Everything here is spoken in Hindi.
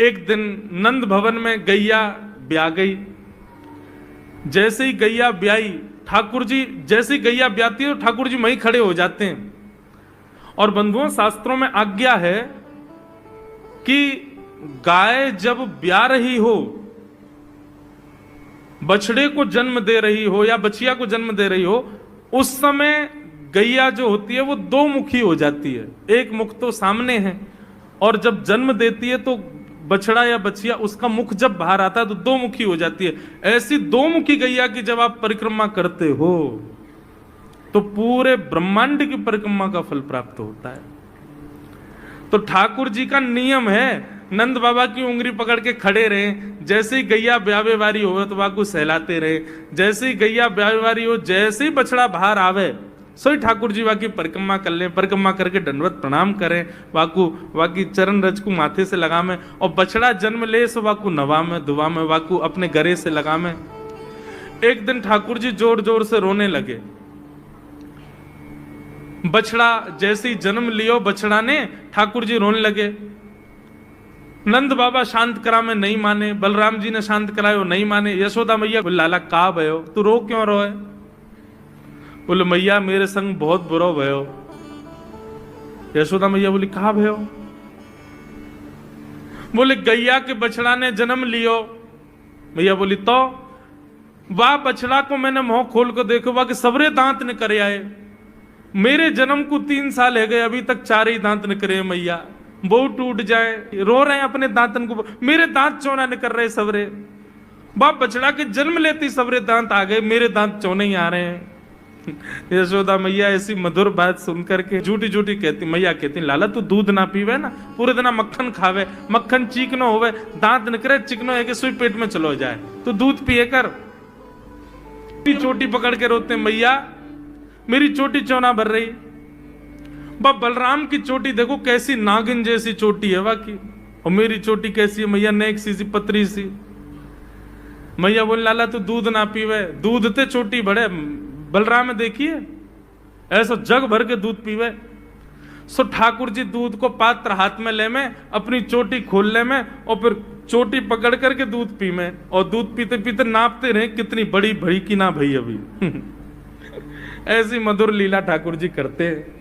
एक दिन नंद भवन में गैया ब्याह गई। जैसे ही गैया ब्याई, ठाकुर जी जैसे ही गैया ब्याती है तो ठाकुर जी वहीं खड़े हो जाते हैं। और बंधुओं, शास्त्रों में आज्ञा है कि गाय जब ब्याह रही हो, बछड़े को जन्म दे रही हो या बछिया को जन्म दे रही हो, उस समय गैया जो होती है वो दो मुखी हो जाती है। एक मुख तो सामने है, और जब जन्म देती है तो बछड़ा या बछिया उसका मुख जब बाहर आता है तो दो मुखी हो जाती है। ऐसी दो मुखी गैया की जब आप परिक्रमा करते हो तो पूरे ब्रह्मांड की परिक्रमा का फल प्राप्त होता है। तो ठाकुर जी का नियम है, नंद बाबा की उंगली पकड़ के खड़े रहे, जैसे ही गैया ब्यावे वारी हो तो वाकू सहलाते रहे, जैसे ही गैया ब्यावे वारी हो, जैसे ही बछड़ा बाहर आवे सोई ठाकुर जी वाकी परिक्रमा कर ले, परिक्रमा करके दंडवत प्रणाम करें, वाकी चरण रज को माथे से लगा में, और बछड़ा जन्म ले सो वाकू नवा में दुआ में, वाकू अपने गरे से लगा में। एक दिन ठाकुर जी जोर जोर से रोने लगे। बछड़ा जैसे ही जन्म लियो बछड़ा ने, ठाकुर जी रोने लगे। नंद बाबा शांत करा में नहीं माने, बलराम जी ने शांत करायो नहीं माने। यशोदा मैया बोले लाला का भयो, तू रो क्यों रो है? बोले मैया मेरे संग बहुत बुरा भयो। यशोदा मैया बोली कहा भयो? बोले गैया के बछड़ा ने जन्म लियो। मैया बोली तो वाह बछड़ा को मैंने मुंह खोल कर देखो, वाह के सबरे दांत ने करे आए। मेरे जन्म को 3 साल है गए, अभी तक 4 ही दांत न करे मैया, वो टूट जाए, रो रहे हैं अपने दांतन को, मेरे दांत चौना न कर रहे सबरे। बाप बछड़ा के जन्म लेते सबरे दांत आ गए, मेरे दांत चौने ही आ रहे हैं। यशोदा मैया ऐसी मधुर बात सुनकर के झूठी झूठी कहती, मैया कहती लाला तू दूध ना पीवे ना, पूरे दिन मक्खन खावे, मक्खन चीकनो होवे, दांत न करे, चिकनो है कि सुई पेट में चलो जाए, तो दूध पिए कर। चोटी पकड़ के रोते मैया मेरी चोटी चौना भर रही। बलराम की चोटी देखो कैसी नागिन जैसी चोटी है वाकई, और मेरी चोटी कैसी है मैया, नेक सी पतरी सी। मैया बोल लाला तू दूध ना पीवे, दूध ते चोटी बढ़े। बलराम देखिए ऐसा जग भर के दूध पीवे। सो ठाकुर जी दूध को पात्र हाथ में ले में, अपनी चोटी खोल ले में, और फिर चोटी पकड़ करके दूध पी में, और दूध पीते पीते नापते रहे कितनी बड़ी भई की ना भई अभी। ऐसी मधुर लीला ठाकुर जी करते हैं।